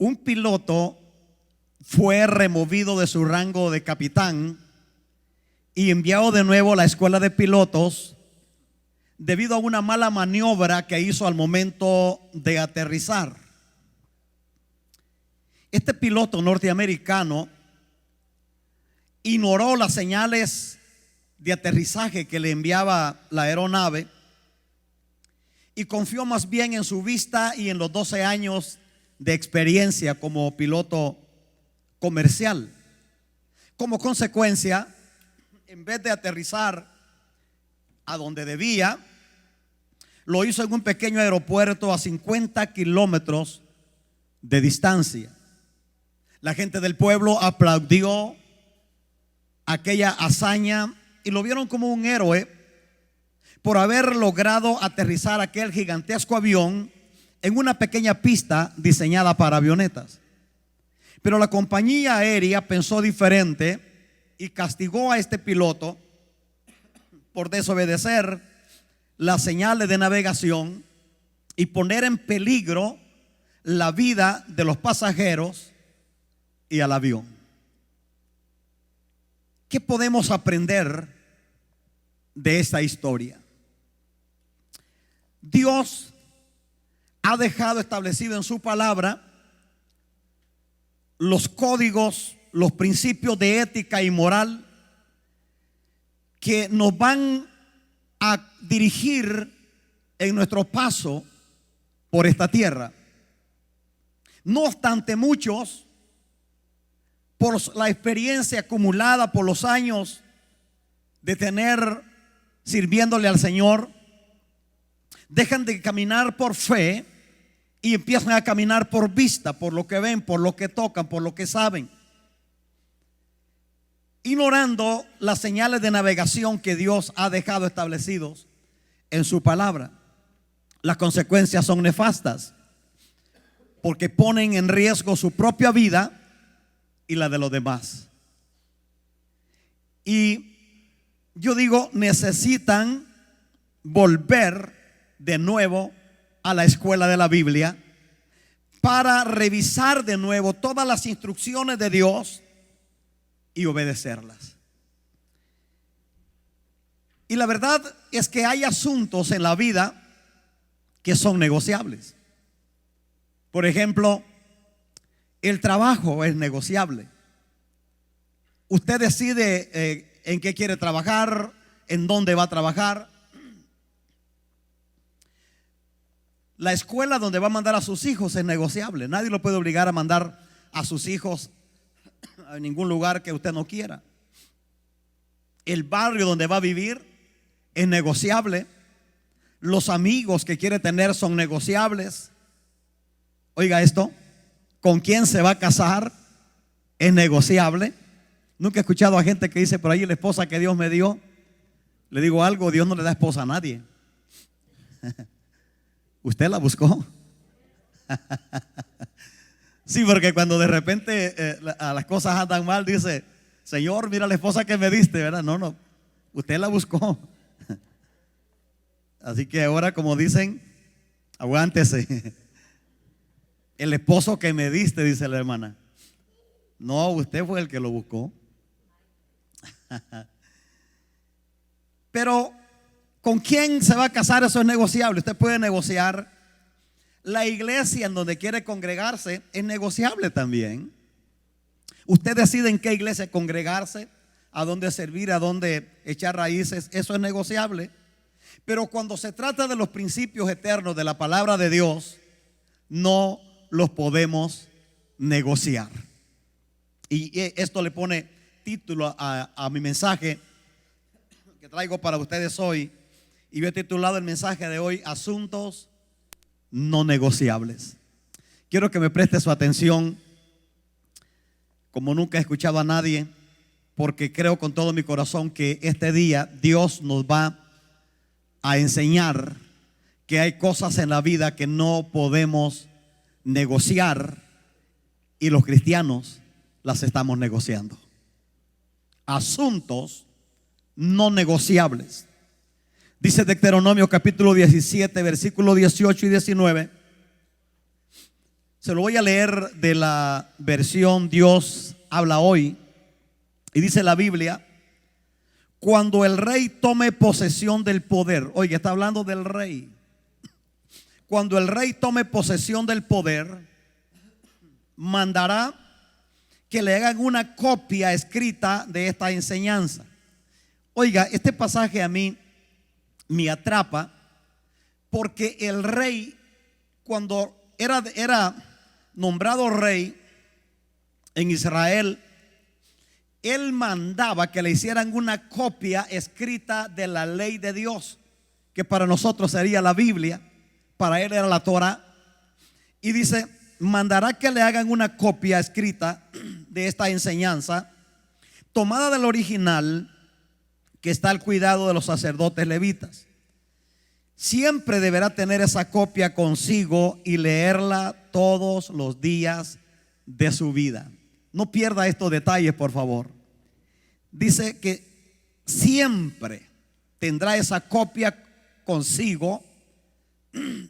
un piloto fue removido de su rango de capitán y enviado de nuevo a la escuela de pilotos debido a una mala maniobra que hizo al momento de aterrizar. Este piloto norteamericano ignoró las señales de aterrizaje que le enviaba la aeronave y confió más bien en su vista y en los 12 años de experiencia como piloto comercial. Como consecuencia, en vez de aterrizar a donde debía, lo hizo en un pequeño aeropuerto a 50 kilómetros de distancia. La gente del pueblo aplaudió aquella hazaña y lo vieron como un héroe por haber logrado aterrizar aquel gigantesco avión en una pequeña pista diseñada para avionetas. Pero la compañía aérea pensó diferente y castigó a este piloto por desobedecer las señales de navegación y poner en peligro la vida de los pasajeros y al avión. ¿Qué podemos aprender de esta historia? Dios ha dejado establecido en su palabra los códigos, los principios de ética y moral que nos van a dirigir en nuestro paso por esta tierra. No obstante, muchos, por la experiencia acumulada por los años de tener sirviéndole al Señor, dejan de caminar por fe y empiezan a caminar por vista, por lo que ven, por lo que tocan, por lo que saben, ignorando las señales de navegación que Dios ha dejado establecidos en su palabra. Las consecuencias son nefastas porque ponen en riesgo su propia vida y la de los demás. Y yo digo, necesitan volver de nuevo a la escuela de la Biblia para revisar de nuevo todas las instrucciones de Dios y obedecerlas. Y la verdad es que hay asuntos en la vida que son negociables. Por ejemplo, el trabajo es negociable. Usted decide en qué quiere trabajar, en dónde va a trabajar. La escuela donde va a mandar a sus hijos es negociable. Nadie lo puede obligar a mandar a sus hijos a ningún lugar que usted no quiera. El barrio donde va a vivir es negociable. Los amigos que quiere tener son negociables. Oiga esto, ¿con quién se va a casar? Es negociable. Nunca he escuchado a gente que dice por ahí, la esposa que Dios me dio. Le digo algo, Dios no le da esposa a nadie. ¿Usted la buscó? Sí, porque cuando de repente las cosas andan mal, dice, Señor, mira la esposa que me diste, ¿verdad? No, usted la buscó. Así que ahora, como dicen, aguántese. El esposo que me diste, dice la hermana. No, usted fue el que lo buscó. Pero ¿con quién se va a casar? Eso es negociable. Usted puede negociar. La iglesia en donde quiere congregarse es negociable también. Usted decide en qué iglesia congregarse, a dónde servir, a dónde echar raíces. Eso es negociable. Pero cuando se trata de los principios eternos de la palabra de Dios, no los podemos negociar. Y esto le pone título a mi mensaje que traigo para ustedes hoy. Y yo he titulado el mensaje de hoy, Asuntos no negociables. Quiero que me preste su atención, como nunca he escuchado a nadie, porque creo con todo mi corazón que este día Dios nos va a enseñar que hay cosas en la vida que no podemos negociar y los cristianos las estamos negociando. Asuntos no negociables. Dice Deuteronomio capítulo 17, versículos 18 y 19. Se lo voy a leer de la versión Dios habla hoy. Y dice la Biblia: cuando el rey tome posesión del poder. Oye, está hablando del rey. Cuando el rey tome posesión del poder, mandará que le hagan una copia escrita de esta enseñanza. Oiga, este pasaje a mí me atrapa, porque el rey, cuando era nombrado rey en Israel, él mandaba que le hicieran una copia escrita de la ley de Dios, que para nosotros sería la Biblia, para él era la Torah. Y dice: mandará que le hagan una copia escrita de esta enseñanza, tomada del original, que está al cuidado de los sacerdotes levitas. Siempre deberá tener esa copia consigo y leerla todos los días de su vida. No pierda estos detalles, por favor. Dice que siempre tendrá esa copia consigo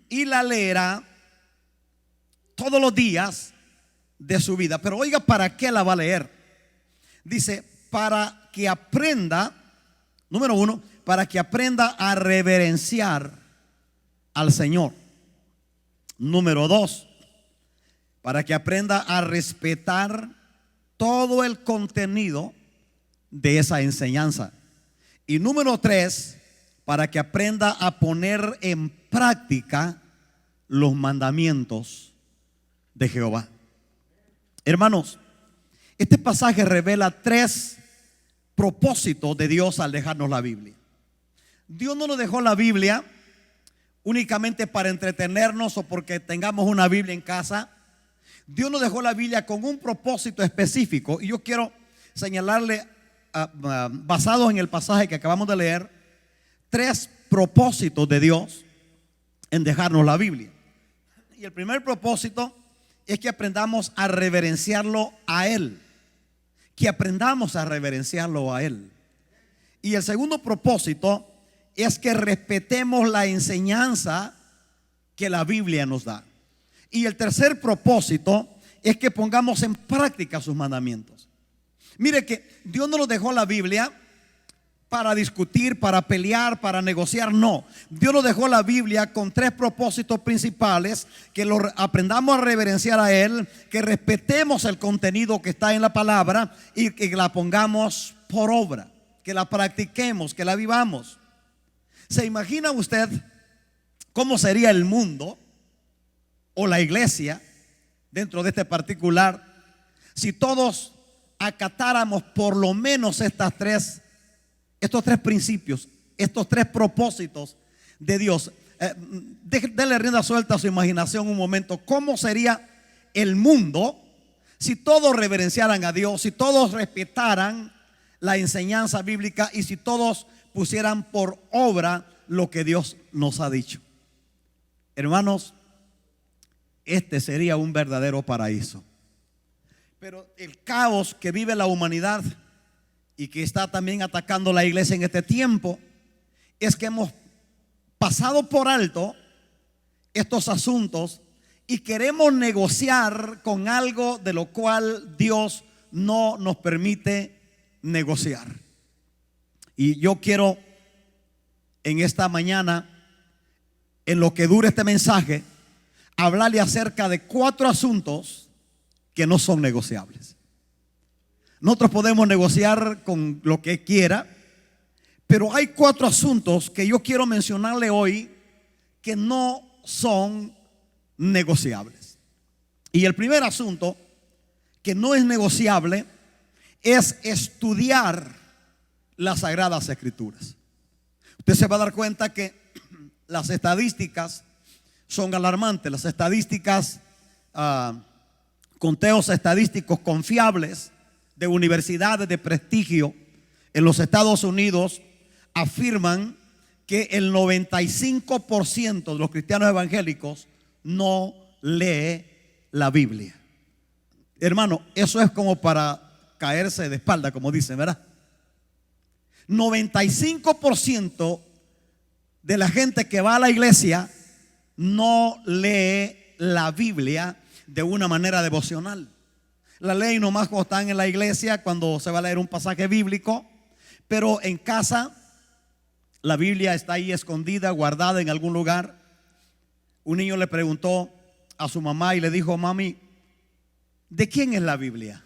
y la leerá todos los días de su vida. Pero oiga, ¿para qué la va a leer? Dice: para que aprenda, número uno, para que aprenda a reverenciar al Señor. Número dos, para que aprenda a respetar todo el contenido de esa enseñanza. Y número tres, para que aprenda a poner en práctica los mandamientos de Jehová. Hermanos, este pasaje revela tres propósitos de Dios al dejarnos la Biblia. Dios no nos dejó la Biblia únicamente para entretenernos o porque tengamos una Biblia en casa. Dios nos dejó la Biblia con un propósito específico. Y yo quiero señalarle, basados en el pasaje que acabamos de leer, tres propósitos de Dios en dejarnos la Biblia. Y el primer propósito es que aprendamos a reverenciarlo a Él. Que aprendamos a reverenciarlo a Él. Y el segundo propósito es que respetemos la enseñanza que la Biblia nos da. Y el tercer propósito es que pongamos en práctica sus mandamientos. Mire que Dios no nos dejó la Biblia para discutir, para pelear, para negociar. No, Dios nos dejó la Biblia con tres propósitos principales: que lo aprendamos a reverenciar a Él, que respetemos el contenido que está en la palabra y que la pongamos por obra, que la practiquemos, que la vivamos. ¿Se imagina usted cómo sería el mundo o la iglesia dentro de este particular si todos acatáramos por lo menos estos tres principios, estos tres propósitos de Dios? Denle rienda suelta a su imaginación un momento. ¿Cómo sería el mundo si todos reverenciaran a Dios, si todos respetaran la enseñanza bíblica y si todos pusieran por obra lo que Dios nos ha dicho? Hermanos, este sería un verdadero paraíso. Pero el caos que vive la humanidad y que está también atacando la iglesia en este tiempo es que hemos pasado por alto estos asuntos y queremos negociar con algo de lo cual Dios no nos permite negociar. Y yo quiero en esta mañana, en lo que dure este mensaje, hablarle acerca de 4 asuntos que no son negociables. Nosotros podemos negociar con lo que quiera, pero hay 4 asuntos que yo quiero mencionarle hoy que no son negociables. Y el primer asunto que no es negociable es estudiar las Sagradas Escrituras. Usted se va a dar cuenta que las estadísticas son alarmantes. Las estadísticas, conteos estadísticos confiables de universidades de prestigio en los Estados Unidos afirman que el 95% de los cristianos evangélicos no lee la Biblia. Hermano, eso es como para caerse de espalda, como dicen, ¿verdad? 95% de la gente que va a la iglesia no lee la Biblia. de una manera devocional. La ley nomás cuando están en la iglesia, cuando se va a leer un pasaje bíblico, pero en casa la Biblia está ahí escondida, guardada en algún lugar. Un niño le preguntó a su mamá y le dijo: mami, ¿de quién es la Biblia?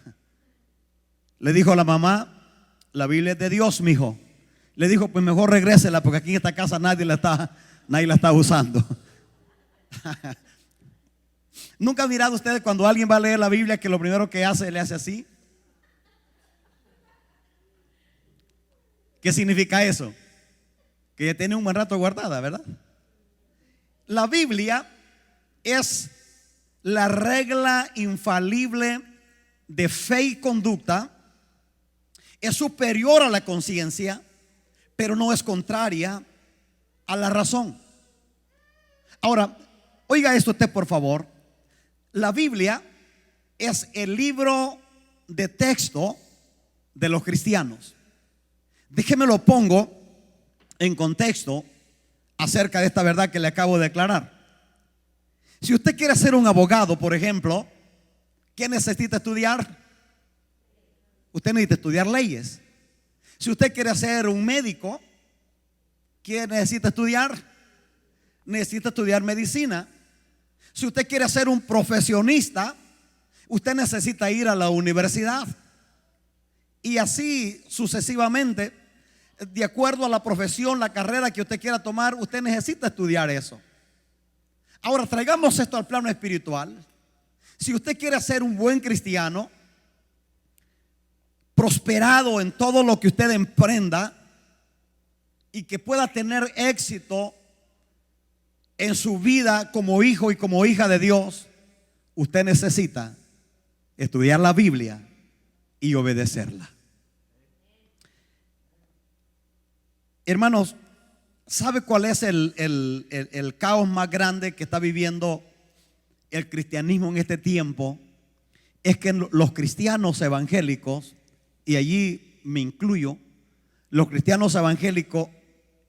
Le dijo la mamá: la Biblia es de Dios, mijo. Le dijo: pues mejor regrésela, porque aquí en esta casa nadie la está usando. ¿Nunca han mirado ustedes cuando alguien va a leer la Biblia que lo primero que hace, le hace así? ¿Qué significa eso? Que ya tiene un buen rato guardada, ¿verdad? La Biblia es la regla infalible de fe y conducta. Es superior a la conciencia, pero no es contraria a la razón. Ahora, oiga esto usted, por favor. La Biblia es el libro de texto de los cristianos. Déjeme lo pongo en contexto acerca de esta verdad que le acabo de declarar. Si usted quiere ser un abogado, por ejemplo, ¿qué necesita estudiar? Usted necesita estudiar leyes. Si usted quiere ser un médico, ¿qué necesita estudiar? Necesita estudiar medicina. Si usted quiere ser un profesionista, usted necesita ir a la universidad. Y así sucesivamente, de acuerdo a la profesión, la carrera que usted quiera tomar, usted necesita estudiar eso. Ahora traigamos esto al plano espiritual. Si usted quiere ser un buen cristiano, prosperado en todo lo que usted emprenda y que pueda tener éxito en su vida como hijo y como hija de Dios, usted necesita estudiar la Biblia y obedecerla. Hermanos, ¿sabe cuál es el caos más grande que está viviendo el cristianismo en este tiempo? Es que los cristianos evangélicos, y allí me incluyo, los cristianos evangélicos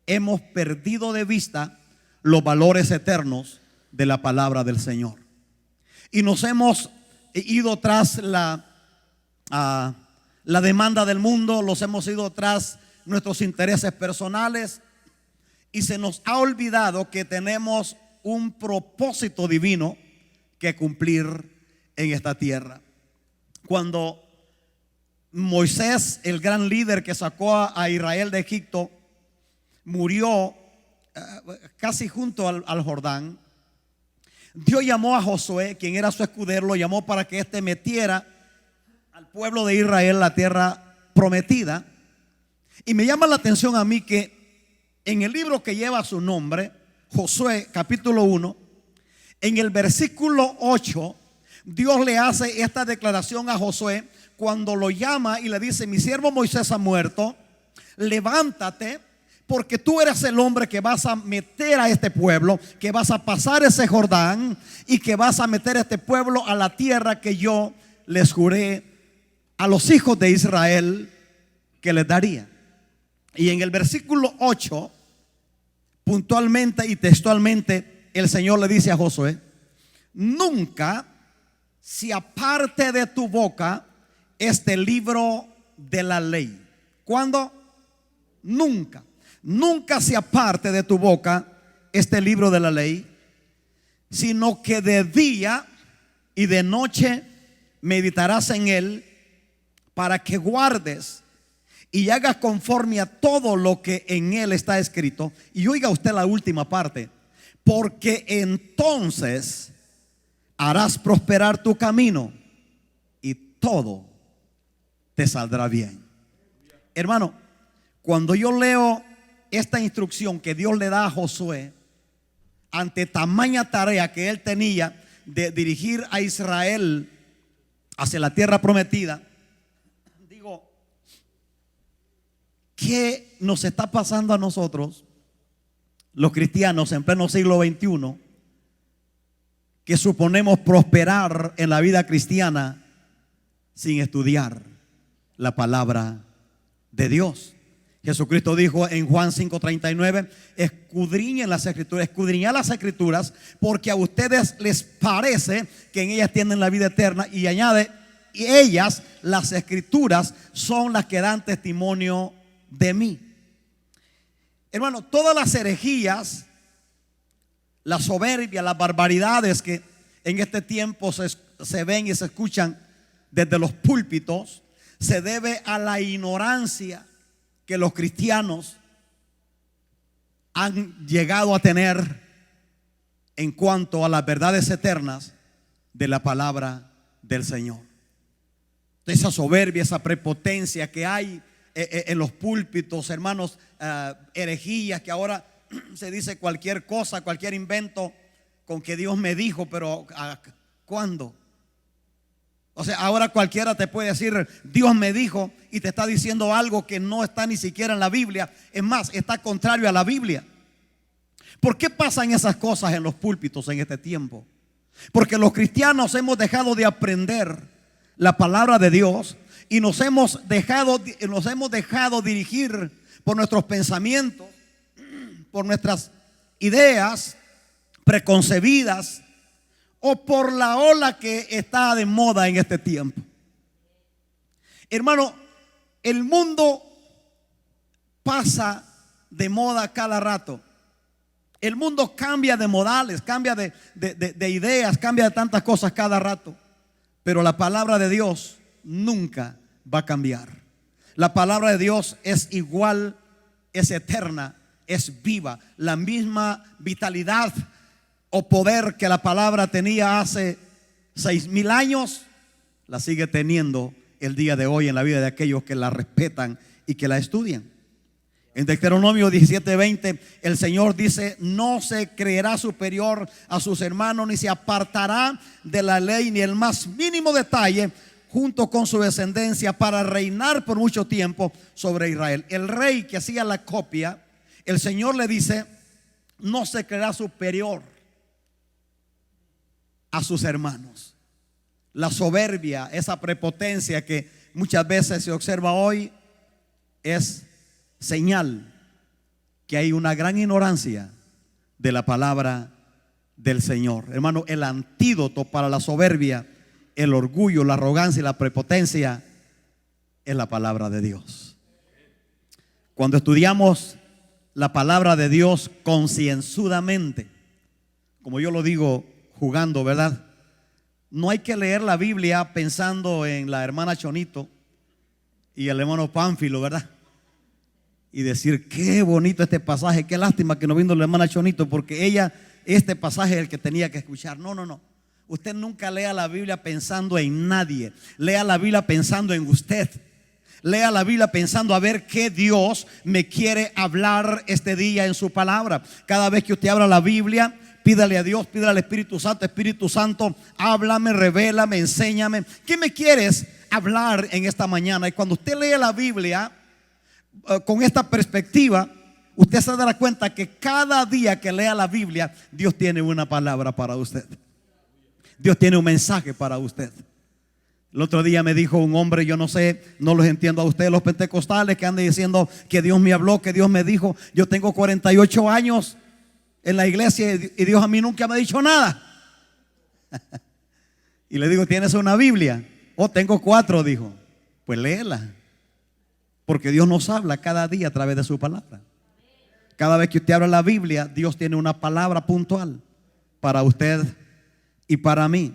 hemos perdido de vista los valores eternos de la palabra del Señor. Y nos hemos ido tras la demanda del mundo, los hemos ido tras nuestros intereses personales, y se nos ha olvidado que tenemos un propósito divino que cumplir en esta tierra. Cuando Moisés, el gran líder que sacó a Israel de Egipto, murió casi junto al Jordán, Dios llamó a Josué, quien era su escudero, lo llamó para que éste metiera al pueblo de Israel la tierra prometida. Y me llama la atención a mí que en el libro que lleva su nombre, Josué capítulo 1, en el versículo 8, Dios le hace esta declaración a Josué cuando lo llama y le dice: mi siervo Moisés ha muerto, levántate, porque tú eres el hombre que vas a meter a este pueblo, que vas a pasar ese Jordán y que vas a meter a este pueblo a la tierra que yo les juré a los hijos de Israel que les daría. Y en el versículo 8, puntualmente y textualmente, el Señor le dice a Josué: nunca se aparte de tu boca este libro de la ley. ¿Cuándo? Nunca. Nunca se aparte de tu boca este libro de la ley, sino que de día y de noche meditarás en él, para que guardes y hagas conforme a todo lo que en él está escrito. Y oiga usted la última parte: porque entonces harás prosperar tu camino y todo te saldrá bien. Hermano, cuando yo leo esta instrucción que Dios le da a Josué ante tamaña tarea que él tenía de dirigir a Israel hacia la tierra prometida, digo, ¿qué nos está pasando a nosotros, los cristianos en pleno siglo XXI, que suponemos prosperar en la vida cristiana sin estudiar la palabra de Dios? Jesucristo dijo en Juan 5:39: escudriñen las escrituras, escudriñad las escrituras, porque a ustedes les parece que en ellas tienen la vida eterna. Y añade: y ellas, las escrituras, son las que dan testimonio de mí. Hermano, todas las herejías, la soberbia, las barbaridades que en este tiempo se ven y se escuchan desde los púlpitos, se debe a la ignorancia que los cristianos han llegado a tener en cuanto a las verdades eternas de la palabra del Señor. Esa soberbia, esa prepotencia que hay en los púlpitos, hermanos, herejías, que ahora se dice cualquier cosa, cualquier invento con que Dios me dijo, pero ¿cuándo? O sea, ahora cualquiera te puede decir Dios me dijo, y te está diciendo algo que no está ni siquiera en la Biblia. Es más, está contrario a la Biblia. ¿Por qué pasan esas cosas en los púlpitos en este tiempo? Porque los cristianos hemos dejado de aprender la palabra de Dios y nos hemos dejado dirigir por nuestros pensamientos, por nuestras ideas preconcebidas, o por la ola que está de moda en este tiempo. Hermano, el mundo pasa de moda cada rato. El mundo cambia de modales, cambia de ideas, cambia de tantas cosas cada rato. Pero la palabra de Dios nunca va a cambiar. La palabra de Dios es igual, es eterna, es viva. La misma vitalidad o poder que la palabra tenía hace 6,000 años, la sigue teniendo el día de hoy en la vida de aquellos que la respetan y que la estudian. En Deuteronomio 17:20 el Señor dice: no se creerá superior a sus hermanos, ni se apartará de la ley ni el más mínimo detalle junto con su descendencia, para reinar por mucho tiempo sobre Israel. El rey que hacía la copia, el Señor le dice: no se creerá superior a sus hermanos. La soberbia, esa prepotencia que muchas veces se observa hoy, es señal que hay una gran ignorancia de la palabra del Señor. Hermano, el antídoto para la soberbia, el orgullo, la arrogancia y la prepotencia es la palabra de Dios. Cuando estudiamos la palabra de Dios concienzudamente, como yo lo digo jugando, ¿verdad? No hay que leer la Biblia pensando en la hermana Chonito y el hermano Pánfilo, ¿verdad? Y decir: qué bonito este pasaje, qué lástima que no vino la hermana Chonito, porque ella, este pasaje es el que tenía que escuchar. No, no, no. Usted nunca lea la Biblia pensando en nadie. Lea la Biblia pensando en usted. Lea la Biblia pensando a ver qué Dios me quiere hablar este día en su palabra. Cada vez que usted abra la Biblia, pídale a Dios, pídale al Espíritu Santo: Espíritu Santo, háblame, revélame, enséñame. ¿Qué me quieres hablar en esta mañana? Y cuando usted lee la Biblia con esta perspectiva, usted se dará cuenta que cada día que lea la Biblia, Dios tiene una palabra para usted. Dios tiene un mensaje para usted. El otro día me dijo un hombre, yo no sé, no los entiendo a ustedes los pentecostales que andan diciendo que Dios me habló, que Dios me dijo. Yo tengo 48 años en la iglesia y Dios a mí nunca me ha dicho nada. Y le digo: ¿tienes una Biblia? Oh, tengo 4, dijo. Pues léela, porque Dios nos habla cada día a través de su palabra. Cada vez que usted abra la Biblia, Dios tiene una palabra puntual para usted y para mí.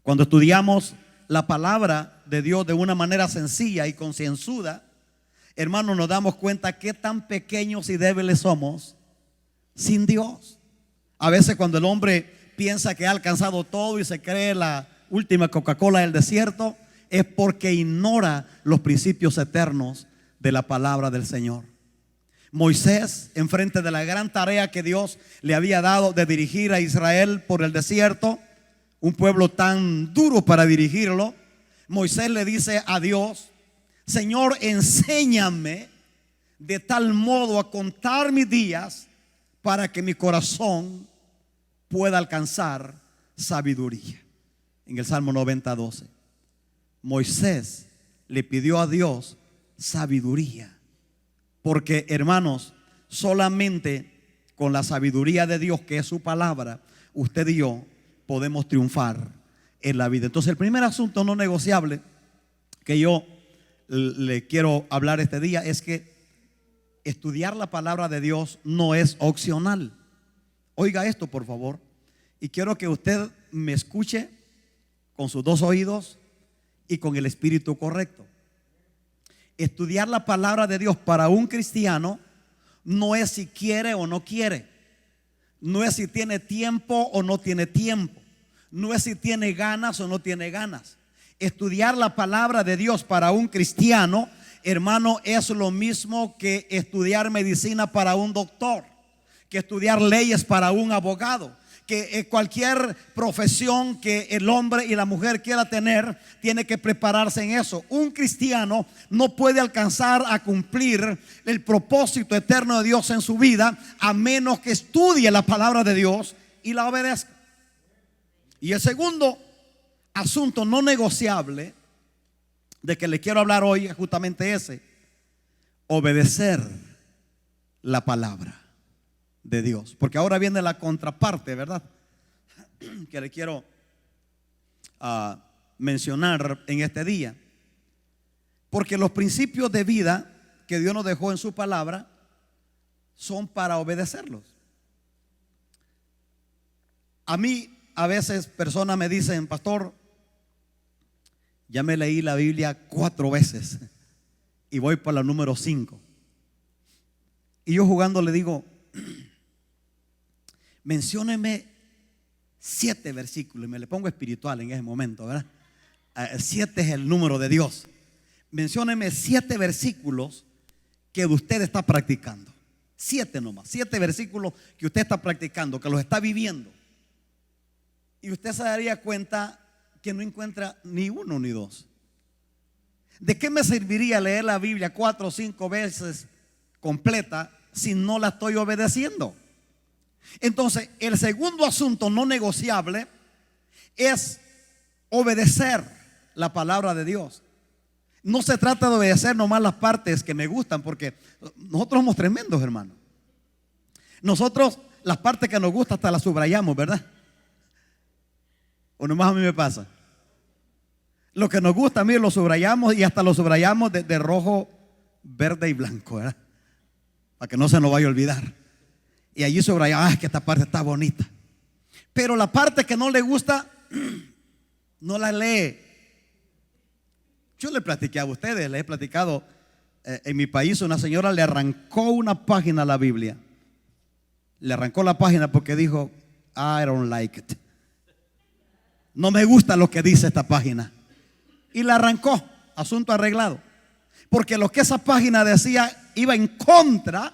Cuando estudiamos la palabra de Dios de una manera sencilla y concienzuda, hermanos, nos damos cuenta qué tan pequeños y débiles somos sin Dios. A veces cuando el hombre piensa que ha alcanzado todo y se cree la última Coca-Cola del desierto, es porque ignora los principios eternos de la palabra del Señor. Moisés, enfrente de la gran tarea que Dios le había dado de dirigir a Israel por el desierto, un pueblo tan duro para dirigirlo, Moisés le dice a Dios: Señor, enséñame de tal modo a contar mis días para que mi corazón pueda alcanzar sabiduría. En el Salmo 90:12, Moisés le pidió a Dios sabiduría Porque, hermanos, solamente con la sabiduría de Dios, que es su palabra, usted y yo podemos triunfar en la vida. Entonces, el primer asunto no negociable que yo le quiero hablar este día es que estudiar la palabra de Dios no es opcional. Oiga esto, por favor, y quiero que usted me escuche con sus dos oídos y con el espíritu correcto. Estudiar la palabra de Dios para un cristiano no es si quiere o no quiere, no es si tiene tiempo o no tiene tiempo, no es si tiene ganas o no tiene ganas. Estudiar la palabra de Dios para un cristiano, hermano, es lo mismo que estudiar medicina para un doctor, que estudiar leyes para un abogado, que cualquier profesión que el hombre y la mujer quiera tener, tiene que prepararse en eso. Un cristiano no puede alcanzar a cumplir el propósito eterno de Dios en su vida a menos que estudie la palabra de Dios y la obedezca. Y el segundo asunto no negociable de que le quiero hablar hoy es justamente ese: obedecer la palabra de Dios. Porque ahora viene la contraparte, ¿verdad? Que le quiero mencionar en este día. Porque los principios de vida que Dios nos dejó en su palabra son para obedecerlos. A mí a veces personas me dicen: pastor, ya me leí la Biblia 4 veces y voy por la número 5. Y yo jugando le digo: mencióneme 7 versículos. Y me le pongo espiritual en ese momento, ¿verdad? 7 es el número de Dios. Mencióneme 7 versículos que usted está practicando. 7 nomás, 7 versículos que usted está practicando, que los está viviendo. Y usted se daría cuenta que no encuentra ni uno ni dos. ¿De qué me serviría leer la Biblia 4 o 5 veces completa si no la estoy obedeciendo? Entonces, el segundo asunto no negociable es obedecer la palabra de Dios. No se trata de obedecer nomás las partes que me gustan, porque nosotros somos tremendos, hermanos. Nosotros las partes que nos gustan hasta las subrayamos, ¿verdad? O nomás a mí me pasa. Lo que nos gusta a mí lo subrayamos, y hasta lo subrayamos de rojo, verde y blanco, ¿verdad? Para que no se nos vaya a olvidar. Y allí subrayamos: es que esta parte está bonita. Pero la parte que no le gusta, no la lee. Yo le platiqué a ustedes, le he platicado, en mi país una señora le arrancó una página a la Biblia. Le arrancó la página porque dijo: I don't like it. No me gusta lo que dice esta página. Y la arrancó, asunto arreglado. Porque lo que esa página decía iba en contra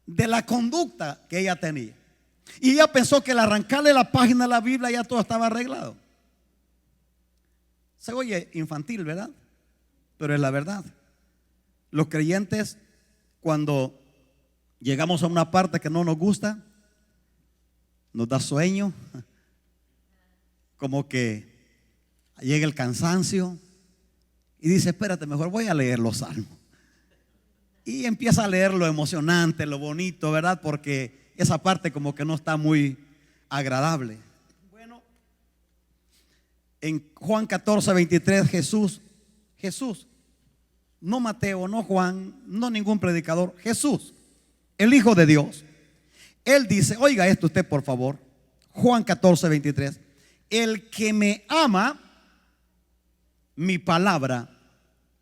de la conducta que ella tenía. Y ella pensó que al arrancarle la página a la Biblia ya todo estaba arreglado. Se oye infantil, ¿verdad? Pero es la verdad. Los creyentes, cuando llegamos a una parte que no nos gusta, nos da sueño, como que llega el cansancio y dice: espérate, mejor voy a leer los salmos. Y empieza a leer lo emocionante, lo bonito, ¿verdad? Porque esa parte como que no está muy agradable. Bueno, en Juan 14:23, Jesús, no Mateo, no Juan, no ningún predicador, Jesús, el Hijo de Dios, Él dice, oiga esto usted por favor, Juan 14:23: el que me ama, mi palabra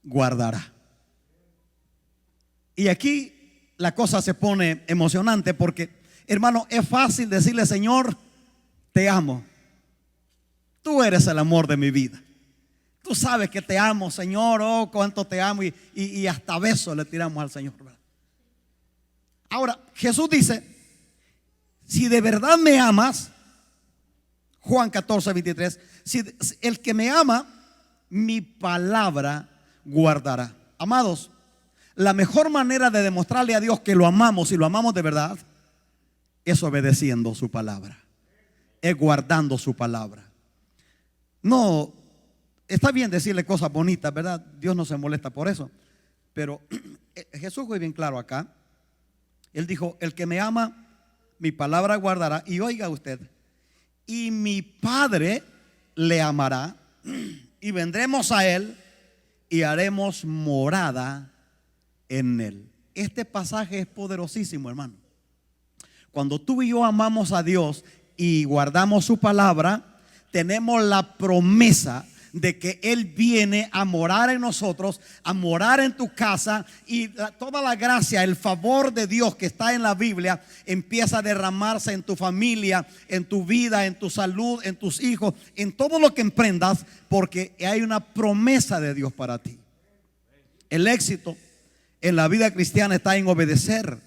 guardará. Y aquí la cosa se pone emocionante porque, hermano, es fácil decirle: Señor, te amo. Tú eres el amor de mi vida. Tú sabes que te amo, Señor. Oh, cuánto te amo. Y hasta besos le tiramos al Señor, ¿verdad? Ahora, Jesús dice: si de verdad me amas, Juan 14:23, si el que me ama, mi palabra guardará. Amados, la mejor manera de demostrarle a Dios que lo amamos, y lo amamos de verdad, es obedeciendo su palabra, es guardando su palabra. No, está bien decirle cosas bonitas, ¿verdad? Dios no se molesta por eso. Pero Jesús fue bien claro acá. Él dijo: el que me ama, mi palabra guardará. Y oiga usted, y mi Padre le amará, y vendremos a él y haremos morada en él. Este pasaje es poderosísimo, hermano. Cuando tú y yo amamos a Dios y guardamos su palabra, tenemos la promesa de que Él viene a morar en nosotros, a morar en tu casa, y toda la gracia, el favor de Dios que está en la Biblia empieza a derramarse en tu familia, en tu vida, en tu salud, en tus hijos, en todo lo que emprendas, porque hay una promesa de Dios para ti. El éxito en la vida cristiana está en obedecer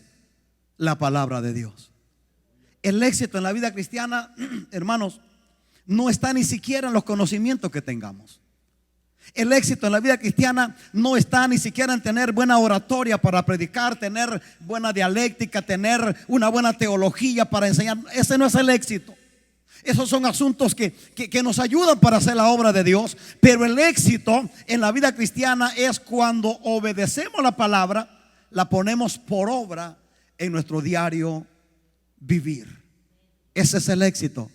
la palabra de Dios. El éxito en la vida cristiana, hermanos, no está ni siquiera en los conocimientos que tengamos. El éxito en la vida cristiana no está ni siquiera en tener buena oratoria para predicar, tener buena dialéctica, tener una buena teología para enseñar. Ese no es el éxito. Esos son asuntos que nos ayudan para hacer la obra de Dios. Pero el éxito en la vida cristiana es cuando obedecemos la palabra, la ponemos por obra en nuestro diario vivir. Ese es el éxito.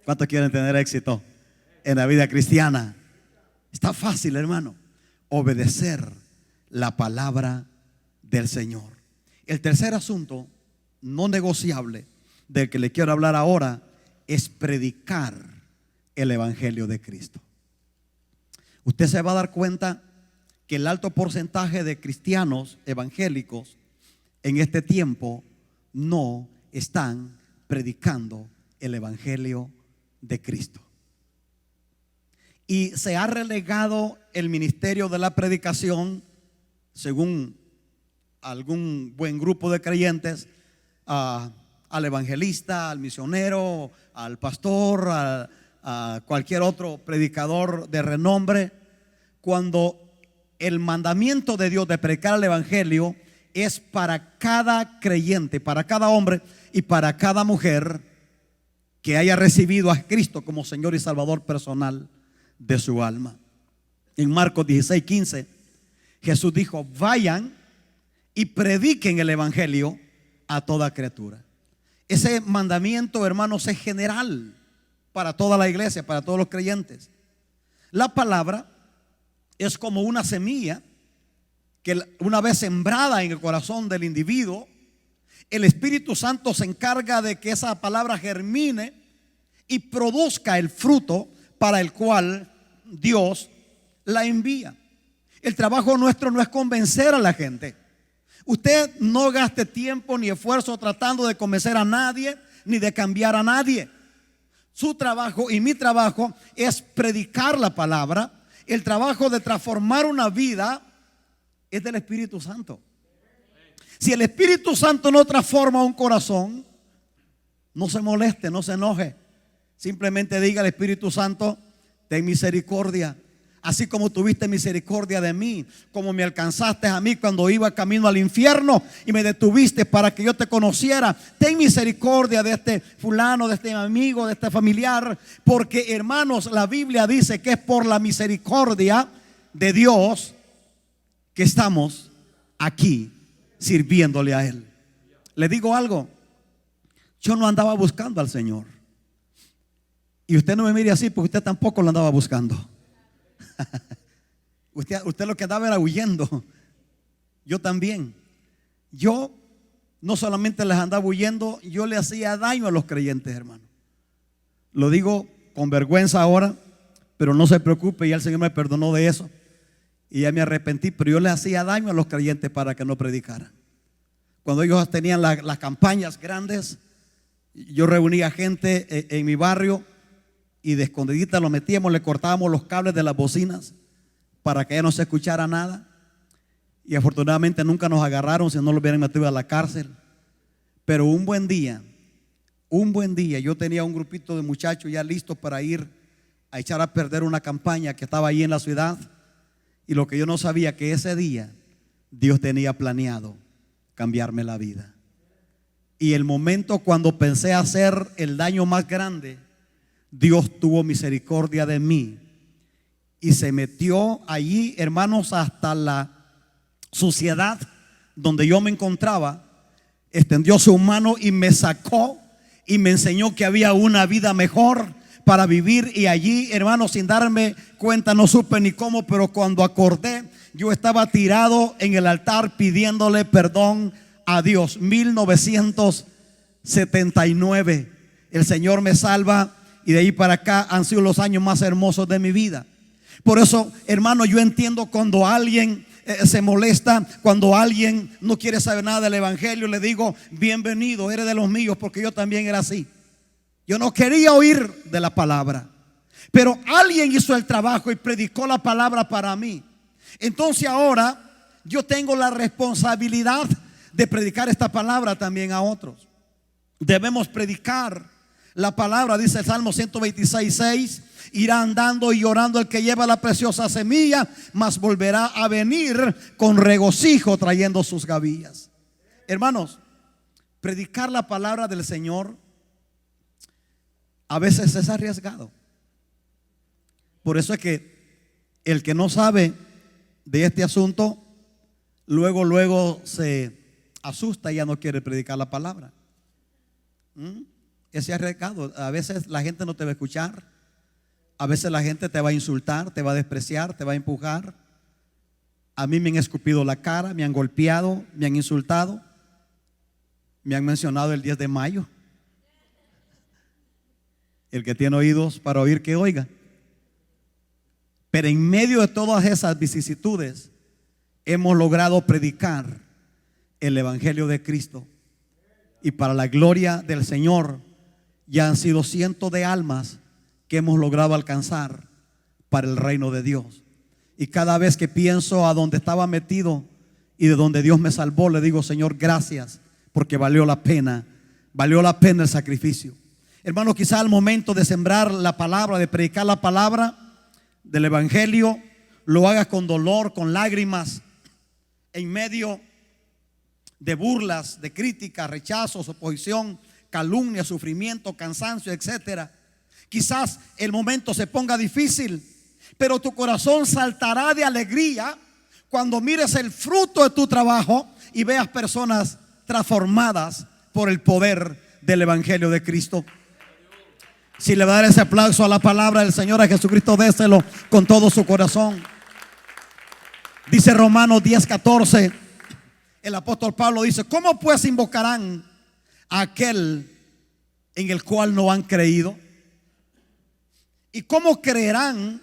¿Cuántos quieren tener éxito en la vida cristiana? Está fácil, hermano. Obedecer la palabra del Señor. El tercer asunto no negociable del que le quiero hablar ahora es predicar el evangelio de Cristo. Usted se va a dar cuenta que el alto porcentaje de cristianos evangélicos en este tiempo no están predicando el evangelio de Cristo. Y se ha relegado el ministerio de la predicación, según algún buen grupo de creyentes, al evangelista, al misionero, al pastor, a cualquier otro predicador de renombre, cuando el mandamiento de Dios de predicar el evangelio es para cada creyente, para cada hombre y para cada mujer que haya recibido a Cristo como Señor y Salvador personal de su alma. En Marcos 16:15 Jesús dijo: vayan y prediquen el evangelio a toda criatura. Ese mandamiento, hermanos, es general para toda la iglesia, para todos los creyentes. La palabra es como una semilla que una vez sembrada en el corazón del individuo, el Espíritu Santo se encarga de que esa palabra germine y produzca el fruto para el cual Dios la envía. El trabajo nuestro no es convencer a la gente. Usted no gaste tiempo ni esfuerzo tratando de convencer a nadie ni de cambiar a nadie. Su trabajo y mi trabajo es predicar la palabra. El trabajo de transformar una vida es del Espíritu Santo. Si el Espíritu Santo no transforma un corazón, no se moleste, no se enoje. Simplemente diga al Espíritu Santo: ten misericordia. Así como tuviste misericordia de mí, como me alcanzaste a mí cuando iba camino al infierno y me detuviste para que yo te conociera, ten misericordia de este fulano, de este amigo, de este familiar. Porque, hermanos, la Biblia dice que es por la misericordia de Dios que estamos aquí sirviéndole a Él. Le digo algo: yo no andaba buscando al Señor. Y usted no me mire así, porque usted tampoco lo andaba buscando. Usted lo que andaba era huyendo. Yo también. Yo no solamente les andaba huyendo, yo le hacía daño a los creyentes, hermano. Lo digo con vergüenza ahora, pero no se preocupe, ya el Señor me perdonó de eso y ya me arrepentí. Pero yo le hacía daño a los creyentes para que no predicaran. Cuando ellos tenían las campañas grandes, yo reunía gente en mi barrio y de escondidita lo metíamos, le cortábamos los cables de las bocinas para que ya no se escuchara nada. Y afortunadamente nunca nos agarraron, si no lo hubieran metido a la cárcel. Pero un buen día yo tenía un grupito de muchachos ya listos para ir a echar a perder una campaña que estaba ahí en la ciudad. Y lo que yo no sabía, que ese día Dios tenía planeado cambiarme la vida. Y el momento cuando pensé hacer el daño más grande, Dios tuvo misericordia de mí y se metió allí, hermanos, hasta la suciedad donde yo me encontraba, extendió su mano y me sacó y me enseñó que había una vida mejor para vivir. Y allí, hermano, sin darme cuenta, no supe ni cómo, pero cuando acordé, yo estaba tirado en el altar pidiéndole perdón a Dios. 1979, el Señor me salva, y de ahí para acá han sido los años más hermosos de mi vida. Por eso, hermano, yo entiendo cuando alguien se molesta, cuando alguien no quiere saber nada del evangelio. Le digo: bienvenido, eres de los míos, porque yo también era así. Yo no quería oír de la palabra, pero alguien hizo el trabajo y predicó la palabra para mí. Entonces ahora yo tengo la responsabilidad de predicar esta palabra también a otros. Debemos predicar la palabra. Dice el Salmo 126:6: irá andando y llorando el que lleva la preciosa semilla, mas volverá a venir con regocijo trayendo sus gavillas. Hermanos, predicar la palabra del Señor a veces es arriesgado. Por eso es que el que no sabe de este asunto, luego se asusta y ya no quiere predicar la palabra. Ese arriesgado. A veces la gente no te va a escuchar. A veces la gente te va a insultar, te va a despreciar, te va a empujar. A mí me han escupido la cara, me han golpeado, me han insultado, me han mencionado el 10 de mayo. El que tiene oídos para oír, que oiga. Pero en medio de todas esas vicisitudes hemos logrado predicar el evangelio de Cristo, y para la gloria del Señor ya han sido cientos de almas que hemos logrado alcanzar para el reino de Dios. Y cada vez que pienso a donde estaba metido y de donde Dios me salvó, le digo: Señor, gracias, porque valió la pena el sacrificio. Hermano, quizá al momento de sembrar la palabra, de predicar la palabra del evangelio, lo hagas con dolor, con lágrimas, en medio de burlas, de críticas, rechazos, oposición, calumnia, sufrimiento, cansancio, etcétera. Quizás el momento se ponga difícil, pero tu corazón saltará de alegría cuando mires el fruto de tu trabajo y veas personas transformadas por el poder del evangelio de Cristo. Si le va a dar ese aplauso a la palabra del Señor, a Jesucristo, déselo con todo su corazón. Dice Romanos 10:14, el apóstol Pablo dice: ¿cómo pues invocarán a aquel en el cual no han creído? ¿Y cómo creerán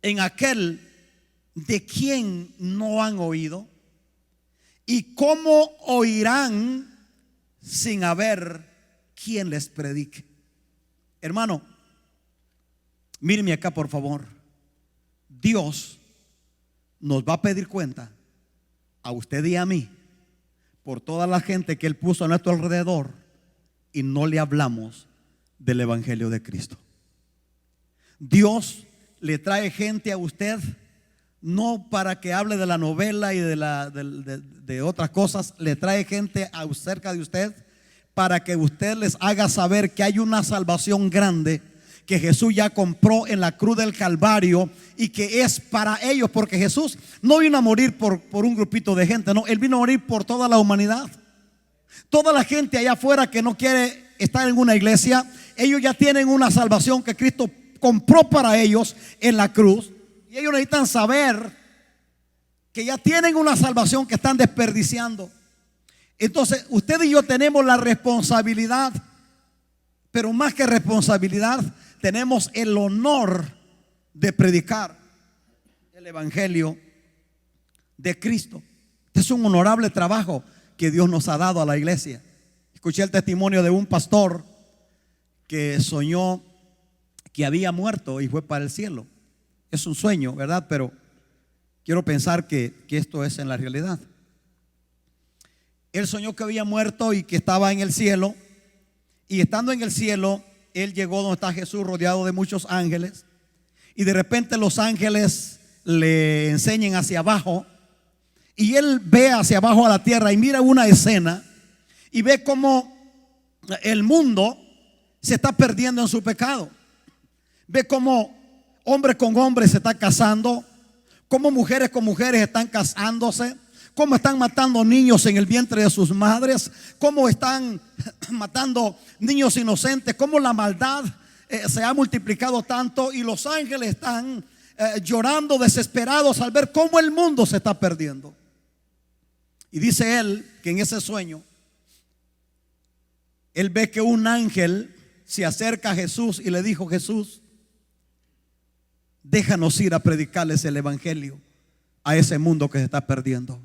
en aquel de quien no han oído? ¿Y cómo oirán sin haber quien les predique? Hermano, míreme acá, por favor. Dios nos va a pedir cuenta a usted y a mí por toda la gente que Él puso a nuestro alrededor y no le hablamos del evangelio de Cristo. Dios le trae gente a usted no para que hable de la novela y de otras cosas. Le trae gente cerca de usted para que usted les haga saber que hay una salvación grande que Jesús ya compró en la cruz del Calvario y que es para ellos, porque Jesús no vino a morir por un grupito de gente, no, Él vino a morir por toda la humanidad. Toda la gente allá afuera que no quiere estar en una iglesia, ellos ya tienen una salvación que Cristo compró para ellos en la cruz, y ellos necesitan saber que ya tienen una salvación que están desperdiciando. Entonces usted y yo tenemos la responsabilidad, pero más que responsabilidad, tenemos el honor de predicar el evangelio de Cristo. Este es un honorable trabajo que Dios nos ha dado a la iglesia. Escuché el testimonio de un pastor que soñó que había muerto y fue para el cielo. Es un sueño, ¿verdad? Pero quiero pensar que esto es en la realidad. Él soñó que había muerto y que estaba en el cielo. Y estando en el cielo, él llegó donde está Jesús, rodeado de muchos ángeles. Y de repente los ángeles le enseñan hacia abajo. Y él ve hacia abajo a la tierra y mira una escena. Y ve cómo el mundo se está perdiendo en su pecado. Ve cómo hombre con hombre se está casando, cómo mujeres con mujeres están casándose, cómo están matando niños en el vientre de sus madres, cómo están matando niños inocentes, cómo la maldad se ha multiplicado tanto y los ángeles están llorando desesperados al ver cómo el mundo se está perdiendo. Y dice él que en ese sueño él ve que un ángel se acerca a Jesús y le dijo: Jesús, déjanos ir a predicarles el evangelio a ese mundo que se está perdiendo.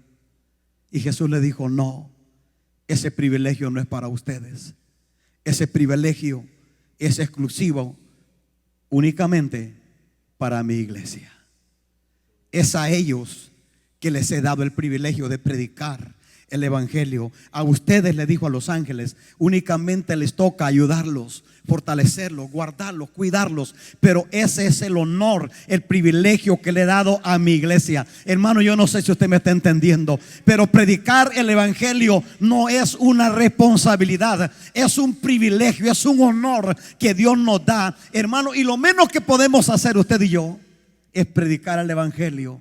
Y Jesús le dijo: no, ese privilegio no es para ustedes. Ese privilegio es exclusivo únicamente para mi iglesia. Es a ellos que les he dado el privilegio de predicar el evangelio. A ustedes, le dijo a los ángeles, únicamente les toca ayudarlos, fortalecerlos, guardarlos, cuidarlos. Pero ese es el honor, el privilegio que le he dado a mi iglesia. Hermano, yo no sé si usted me está entendiendo, pero predicar el evangelio no es una responsabilidad, es un privilegio, es un honor que Dios nos da, hermano. Y lo menos que podemos hacer usted y yo es predicar el evangelio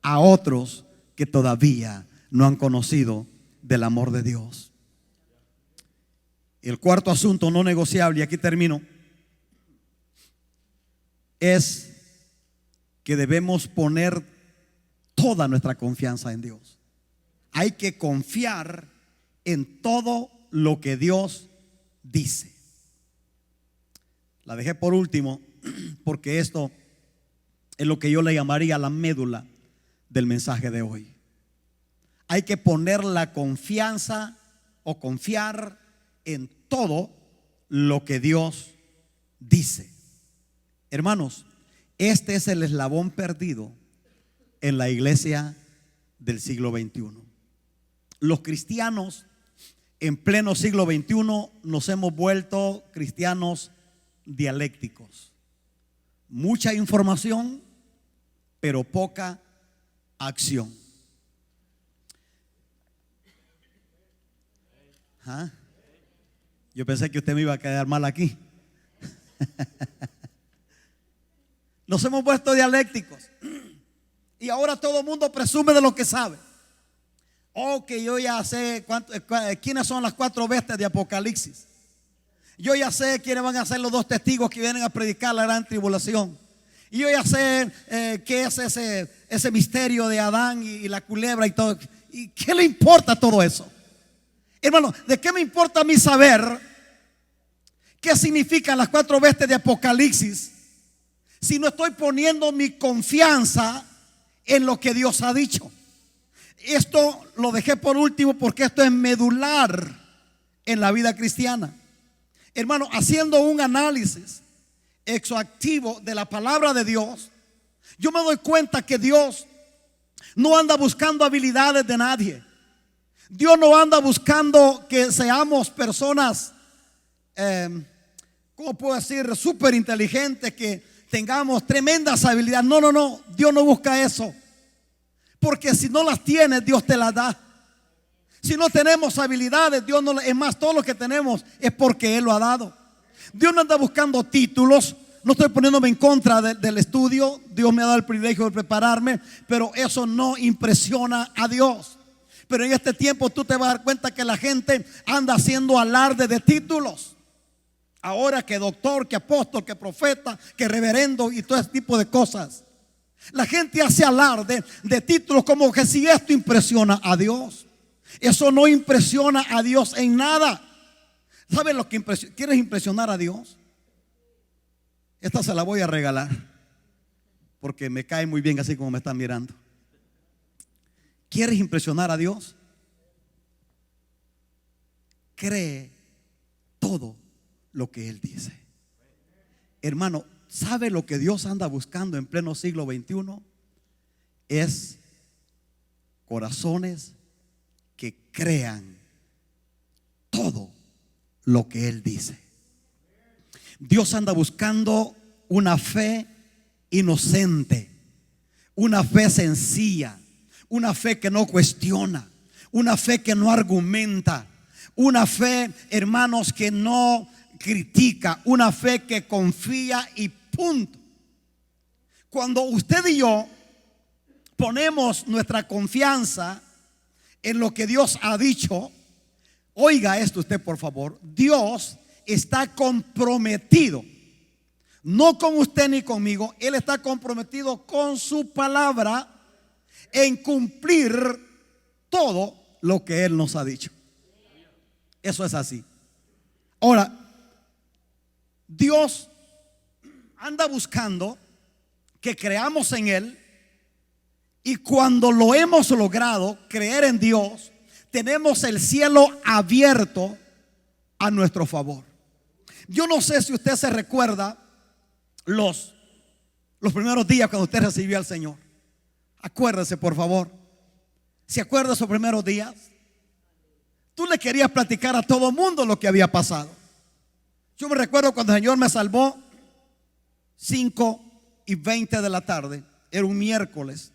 a otros que todavía no han conocido del amor de Dios. El cuarto asunto no negociable, y aquí termino, es que debemos poner toda nuestra confianza en Dios. Hay que confiar en todo lo que Dios dice. La dejé por último porque esto es lo que yo le llamaría la médula del mensaje de hoy. Hay que poner la confianza o confiar en todo lo que Dios dice. Hermanos, este es el eslabón perdido en la iglesia del siglo XXI. Los cristianos en pleno siglo XXI nos hemos vuelto cristianos dialécticos. Mucha información, pero poca acción. ¿Ah? Yo pensé que usted me iba a quedar mal aquí. Nos hemos vuelto dialécticos y ahora todo el mundo presume de lo que sabe. Oh, que yo ya sé quiénes son las 4 bestias de Apocalipsis. Yo ya sé quiénes van a ser los 2 testigos que vienen a predicar la gran tribulación. Y yo ya sé qué es ese misterio de Adán y la culebra y todo. ¿Y qué le importa todo eso? Hermano, ¿de qué me importa a mí saber qué significan las 4 bestias de Apocalipsis si no estoy poniendo mi confianza en lo que Dios ha dicho? Esto lo dejé por último porque esto es medular en la vida cristiana. Hermano, haciendo un análisis exhaustivo de la palabra de Dios, yo me doy cuenta que Dios no anda buscando habilidades de nadie. Dios no anda buscando que seamos personas, ¿cómo puedo decir? Súper inteligentes, que tengamos tremendas habilidades. No, no, no. Dios no busca eso. Porque si no las tienes, Dios te las da. Si no tenemos habilidades, Dios no. Es más, todo lo que tenemos es porque Él lo ha dado. Dios no anda buscando títulos. No estoy poniéndome en contra del estudio. Dios me ha dado el privilegio de prepararme, pero eso no impresiona a Dios. Pero en este tiempo tú te vas a dar cuenta que la gente anda haciendo alarde de títulos. Ahora que doctor, que apóstol, que profeta, que reverendo y todo ese tipo de cosas. La gente hace alarde de títulos como que si esto impresiona a Dios. Eso no impresiona a Dios en nada. ¿Sabes lo que impresiona? ¿Quieres impresionar a Dios? Esta se la voy a regalar porque me cae muy bien así como me están mirando. ¿Quieres impresionar a Dios? Cree todo lo que Él dice. Hermano, ¿sabe lo que Dios anda buscando en pleno siglo XXI? Es corazones que crean todo lo que Él dice. Dios anda buscando una fe inocente, una fe sencilla, una fe que no cuestiona, una fe que no argumenta, una fe, hermanos, que no critica, una fe que confía y punto. Cuando usted y yo ponemos nuestra confianza en lo que Dios ha dicho. Oiga esto usted, por favor. Dios está comprometido, no con usted ni conmigo. Él está comprometido con su palabra en cumplir todo lo que Él nos ha dicho. Eso es así. Ahora, Dios anda buscando que creamos en Él, y cuando lo hemos logrado, creer en Dios, tenemos el cielo abierto a nuestro favor. Yo no sé si usted se recuerda los primeros días cuando usted recibió al Señor. Acuérdese, por favor. ¿Se acuerda de esos primeros días? Tú le querías platicar a todo mundo lo que había pasado. Yo me recuerdo cuando el Señor me salvó, 5:20 de la tarde, era un miércoles.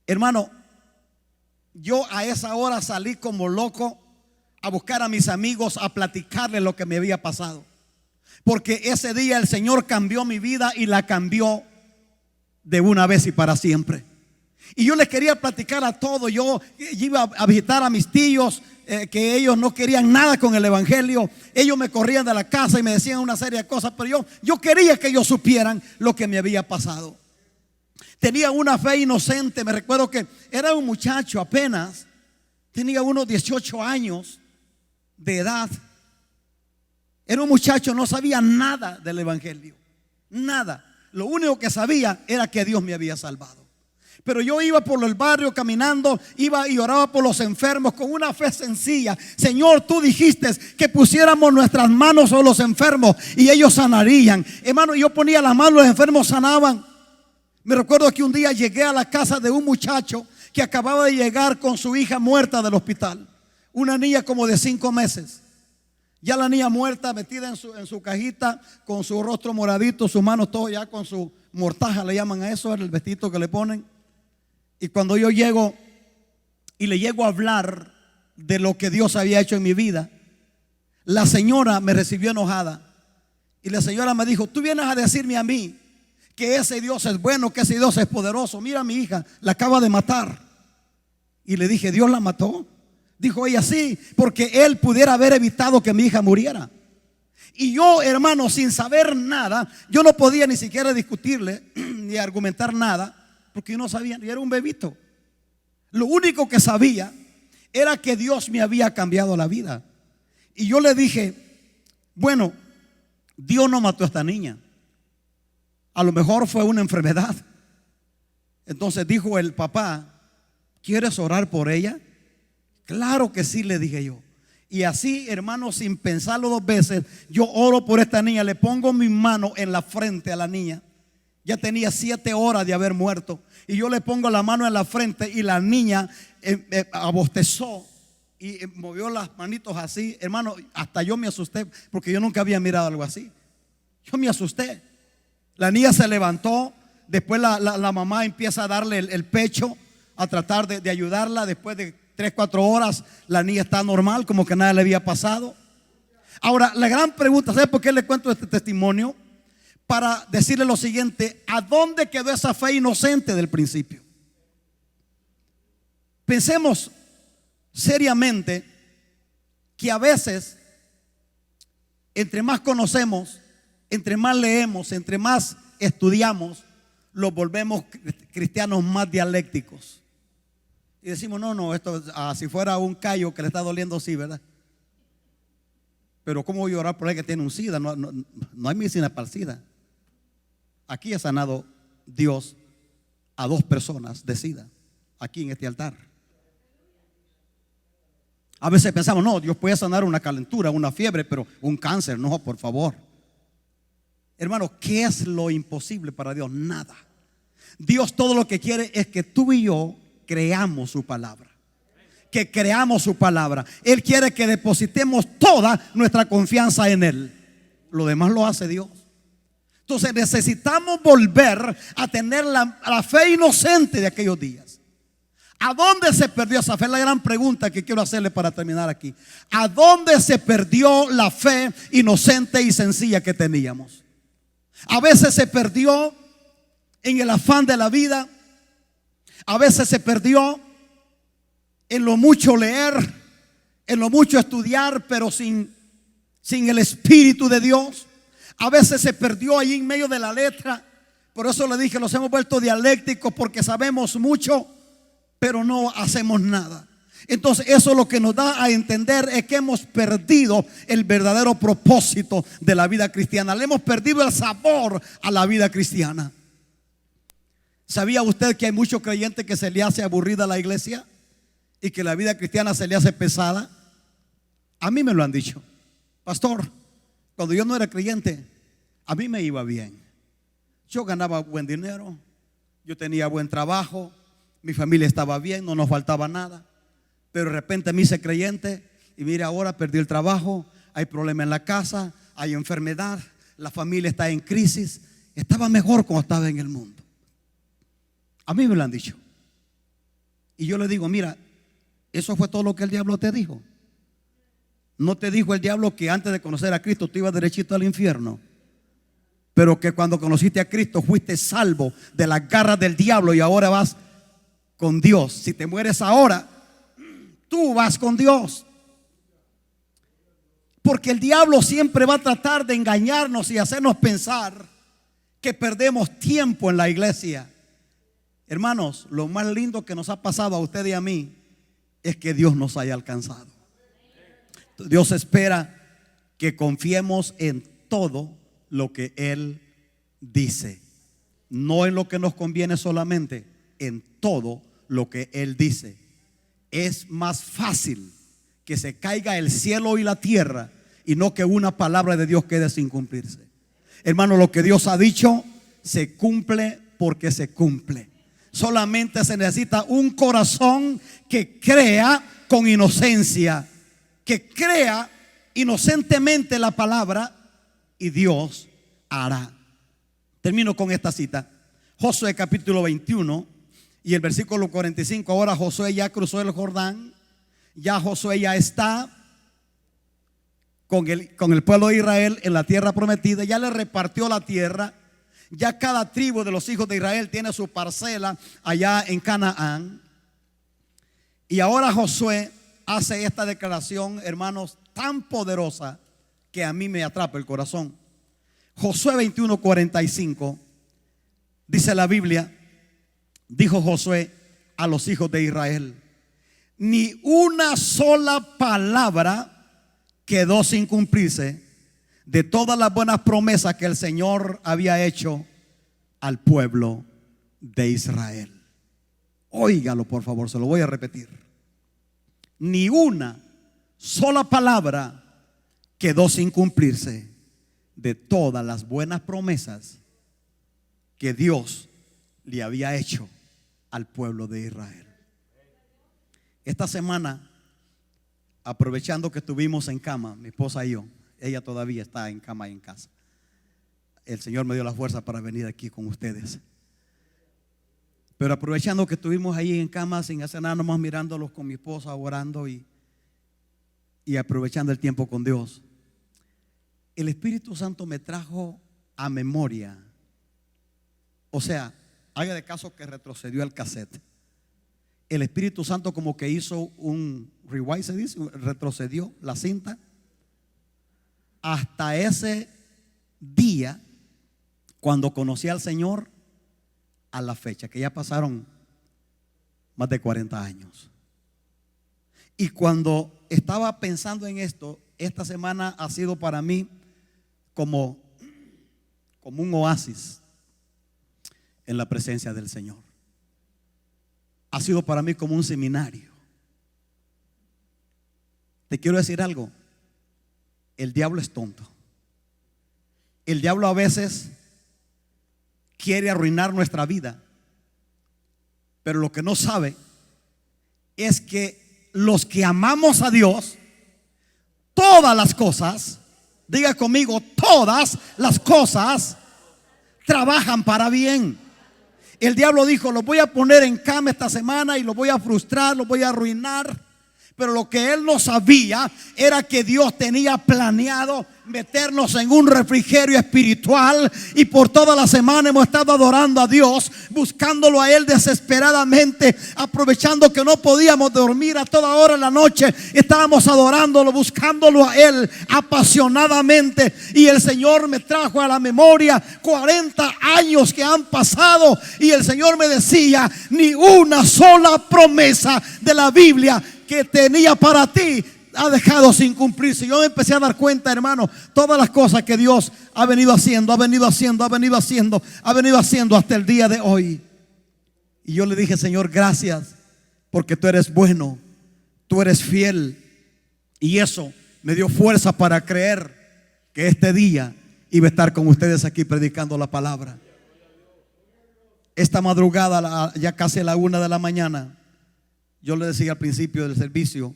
Hermano, yo a esa hora salí como loco a buscar a mis amigos, a platicarles lo que me había pasado, porque ese día el Señor cambió mi vida y la cambió de una vez y para siempre. Y yo les quería platicar a todos. Yo iba a visitar a mis tíos, que ellos no querían nada con el evangelio. Ellos me corrían de la casa y me decían una serie de cosas, pero yo quería que ellos supieran lo que me había pasado. Tenía una fe inocente. Me recuerdo que era un muchacho, apenas tenía unos 18 años de edad. Era un muchacho, no sabía nada del evangelio, nada. Lo único que sabía era que Dios me había salvado. Pero yo iba por el barrio caminando, iba y oraba por los enfermos con una fe sencilla. Señor, tú dijiste que pusiéramos nuestras manos sobre los enfermos y ellos sanarían. Hermano, yo ponía las manos, los enfermos sanaban. Me recuerdo que un día llegué a la casa de un muchacho que acababa de llegar con su hija muerta del hospital. Una niña como de 5 meses. Ya la niña muerta, metida en su cajita, con su rostro moradito, sus manos todo ya con su mortaja, le llaman a eso, el vestidito que le ponen. Y cuando yo llego y le llego a hablar de lo que Dios había hecho en mi vida, la señora me recibió enojada. Y la señora me dijo: tú vienes a decirme a mí que ese Dios es bueno, que ese Dios es poderoso. Mira, mi hija la acaba de matar. Y le dije: ¿Dios la mató? Dijo ella: sí, porque Él pudiera haber evitado que mi hija muriera. Y yo, hermano, sin saber nada, yo no podía ni siquiera discutirle ni argumentar nada, porque yo no sabía, yo era un bebito. Lo único que sabía era que Dios me había cambiado la vida. Y yo le dije: bueno, Dios no mató a esta niña, a lo mejor fue una enfermedad. Entonces dijo el papá: ¿quieres orar por ella? Claro que sí, le dije yo. Y así, hermano, sin pensarlo 2 veces, yo oro por esta niña. Le pongo mi mano en la frente a la niña. Ya tenía 7 horas de haber muerto. Y yo le pongo la mano en la frente y la niña abostezó y movió las manitos así. Hermano, hasta yo me asusté, porque yo nunca había mirado algo así. Yo me asusté. La niña se levantó. Después la mamá empieza a darle el pecho, a tratar de ayudarla. Después de 3-4 horas la niña está normal, como que nada le había pasado. Ahora, la gran pregunta, ¿sabe por qué le cuento este testimonio? Para decirle lo siguiente: ¿a dónde quedó esa fe inocente del principio? Pensemos seriamente que a veces, entre más conocemos, entre más leemos, entre más estudiamos, los volvemos cristianos más dialécticos. Y decimos: no, esto si fuera un callo que le está doliendo, sí, ¿verdad? Pero ¿cómo voy a orar por él que tiene un SIDA? No hay medicina para el SIDA. Aquí ha sanado Dios a 2 personas de SIDA, aquí en este altar. A veces pensamos: no, Dios puede sanar una calentura, una fiebre, pero un cáncer, no, por favor. Hermano, ¿qué es lo imposible para Dios? Nada. Dios todo lo que quiere es que tú y yo creamos su palabra. Que creamos su palabra. Él quiere que depositemos toda nuestra confianza en Él. Lo demás lo hace Dios. Entonces necesitamos volver a tener la fe inocente de aquellos días. ¿A dónde se perdió esa fe? Es la gran pregunta que quiero hacerle para terminar aquí. ¿A dónde se perdió la fe inocente y sencilla que teníamos? A veces se perdió en el afán de la vida. A veces se perdió en lo mucho leer, en lo mucho estudiar, pero sin el Espíritu de Dios. A veces se perdió ahí en medio de la letra. Por eso le dije, los hemos vuelto dialécticos, porque sabemos mucho, pero no hacemos nada. Entonces eso lo que nos da a entender es que hemos perdido el verdadero propósito de la vida cristiana. Le hemos perdido el sabor a la vida cristiana. ¿Sabía usted que hay muchos creyentes que se le hace aburrida la iglesia y que la vida cristiana se le hace pesada? A mí me lo han dicho. Pastor, cuando yo no era creyente, a mí me iba bien. Yo ganaba buen dinero, yo tenía buen trabajo, mi familia estaba bien, no nos faltaba nada. Pero de repente me hice creyente y mira, ahora perdí el trabajo, hay problema en la casa, hay enfermedad, la familia está en crisis. Estaba mejor cuando estaba en el mundo. A mí me lo han dicho. Y yo le digo, mira, eso fue todo lo que el diablo te dijo. No te dijo el diablo que antes de conocer a Cristo tú ibas derechito al infierno, pero que cuando conociste a Cristo fuiste salvo de las garras del diablo y ahora vas con Dios. Si te mueres ahora, tú vas con Dios. Porque el diablo siempre va a tratar de engañarnos y hacernos pensar que perdemos tiempo en la iglesia. Hermanos, lo más lindo que nos ha pasado a usted y a mí es que Dios nos haya alcanzado. Dios espera que confiemos en todo lo que Él dice, no en lo que nos conviene solamente, en todo lo que Él dice. Es más fácil que se caiga el cielo y la tierra y no que una palabra de Dios quede sin cumplirse. Hermano, lo que Dios ha dicho se cumple porque se cumple. Solamente se necesita un corazón que crea con inocencia, que crea inocentemente la palabra, y Dios hará. Termino con esta cita. Josué capítulo 21 y el versículo 45. Ahora Josué ya cruzó el Jordán. Ya Josué ya está con el pueblo de Israel en la tierra prometida. Ya le repartió la tierra. Ya cada tribu de los hijos de Israel tiene su parcela allá en Canaán. Y ahora Josué hace esta declaración, hermanos, tan poderosa que a mí me atrapa el corazón. Josué 21:45 dice la Biblia: dijo Josué a los hijos de Israel, ni una sola palabra quedó sin cumplirse de todas las buenas promesas que el Señor había hecho al pueblo de Israel. Óigalo, por favor, se lo voy a repetir. Ni una sola palabra quedó sin cumplirse de todas las buenas promesas que Dios le había hecho al pueblo de Israel. Esta semana, aprovechando que estuvimos en cama, mi esposa y yo, ella todavía está en cama y en casa, el Señor me dio la fuerza para venir aquí con ustedes. Pero aprovechando que estuvimos ahí en cama sin hacer nada, nomás mirándolos con mi esposa, orando y aprovechando el tiempo con Dios, el Espíritu Santo me trajo a memoria. O sea, haga de caso que retrocedió el cassette. El Espíritu Santo como que hizo un rewind, se dice, retrocedió la cinta hasta ese día cuando conocí al Señor, a la fecha, que ya pasaron más de 40 años. Y cuando estaba pensando en esto, esta semana ha sido para mí como un oasis en la presencia del Señor. Ha sido para mí como un seminario. Te quiero decir algo: el diablo es tonto. El diablo a veces quiere arruinar nuestra vida, pero lo que no sabe es que los que amamos a Dios, todas las cosas, diga conmigo, todas las cosas trabajan para bien. El diablo dijo: los voy a poner en cama esta semana y los voy a frustrar, los voy a arruinar. Pero lo que él no sabía era que Dios tenía planeado meternos en un refrigerio espiritual. Y por toda la semana hemos estado adorando a Dios, buscándolo a Él desesperadamente, aprovechando que no podíamos dormir a toda hora en la noche. Estábamos adorándolo, buscándolo a Él apasionadamente. Y el Señor me trajo a la memoria 40 años que han pasado. Y el Señor me decía: ni una sola promesa de la Biblia que tenía para ti ha dejado sin cumplirse. Yo me empecé a dar cuenta, hermano, todas las cosas que Dios ha venido haciendo hasta el día de hoy. Y yo le dije: Señor, gracias, porque tú eres bueno, tú eres fiel. Y eso me dio fuerza para creer que este día iba a estar con ustedes aquí predicando la palabra. Esta madrugada, ya casi a la 1 de la mañana, yo le decía al principio del servicio,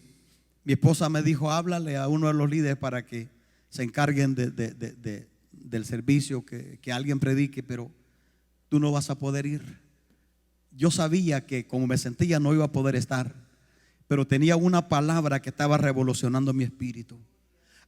mi esposa me dijo: háblale a uno de los líderes para que se encarguen del servicio, que alguien predique, pero tú no vas a poder ir. Yo sabía que como me sentía no iba a poder estar, pero tenía una palabra que estaba revolucionando mi espíritu.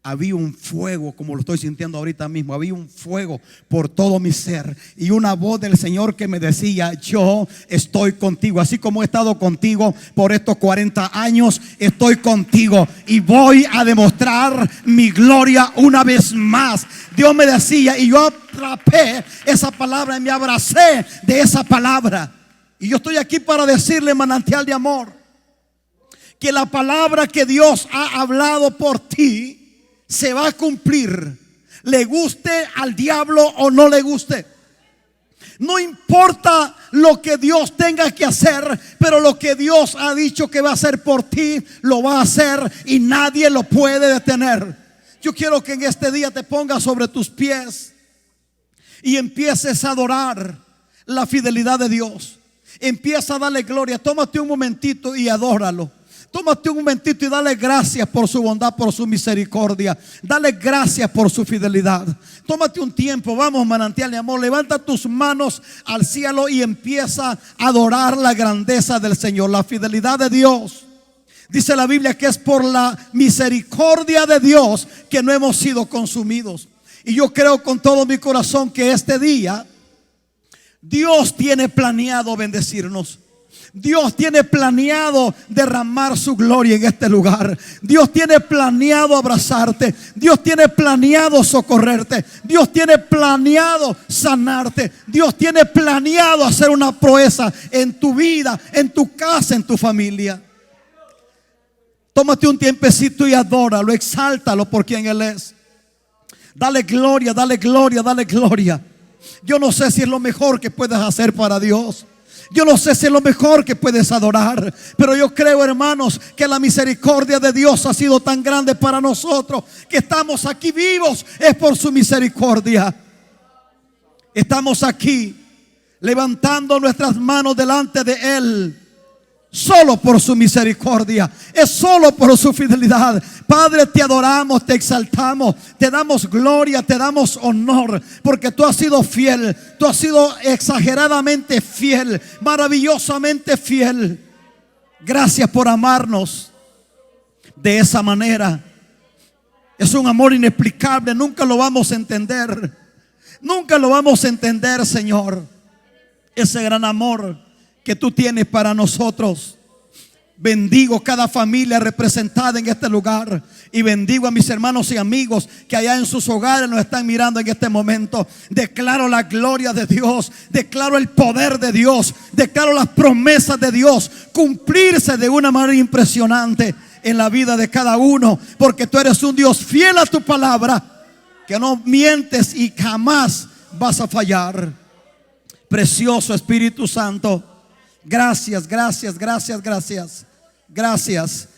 Había un fuego, como lo estoy sintiendo ahorita mismo. Había un fuego por todo mi ser, y una voz del Señor que me decía: yo estoy contigo. Así como he estado contigo por estos 40 años, estoy contigo y voy a demostrar mi gloria una vez más. Dios me decía, y yo atrapé esa palabra y me abracé de esa palabra. Y yo estoy aquí para decirle, manantial de amor, que la palabra que Dios ha hablado por ti se va a cumplir, le guste al diablo o no le guste. No importa lo que Dios tenga que hacer, pero lo que Dios ha dicho que va a hacer por ti, lo va a hacer y nadie lo puede detener. Yo quiero que en este día te pongas sobre tus pies y empieces a adorar la fidelidad de Dios. Empieza a darle gloria. Tómate un momentito y adóralo. Tómate un momentito y dale gracias por su bondad, por su misericordia. Dale gracias por su fidelidad. Tómate un tiempo, vamos, manantial de amor. Levanta tus manos al cielo y empieza a adorar la grandeza del Señor, la fidelidad de Dios. Dice la Biblia que es por la misericordia de Dios que no hemos sido consumidos. Y yo creo con todo mi corazón que este día Dios tiene planeado bendecirnos. Dios tiene planeado derramar su gloria en este lugar. Dios tiene planeado abrazarte. Dios tiene planeado socorrerte. Dios tiene planeado sanarte. Dios tiene planeado hacer una proeza en tu vida, en tu casa, en tu familia. Tómate un tiempecito y adóralo, exáltalo por quien Él es. Dale gloria, dale gloria, dale gloria. Yo no sé si es lo mejor que puedes hacer para Dios. Yo no sé si es lo mejor que puedes adorar, pero yo creo, hermanos, que la misericordia de Dios ha sido tan grande para nosotros que estamos aquí vivos. Es por su misericordia. Estamos aquí levantando nuestras manos delante de Él, solo por su misericordia, es solo por su fidelidad. Padre, te adoramos, te exaltamos, te damos gloria, te damos honor, porque tú has sido fiel, tú has sido exageradamente fiel, maravillosamente fiel. Gracias por amarnos de esa manera. Es un amor inexplicable, nunca lo vamos a entender. Nunca lo vamos a entender, Señor, ese gran amor que tú tienes para nosotros. Bendigo cada familia representada en este lugar y bendigo a mis hermanos y amigos que allá en sus hogares nos están mirando en este momento. Declaro la gloria de Dios, declaro el poder de Dios, declaro las promesas de Dios cumplirse de una manera impresionante en la vida de cada uno, porque tú eres un Dios fiel a tu palabra, que no mientes y jamás vas a fallar. Precioso Espíritu Santo, gracias, gracias, gracias, gracias, gracias.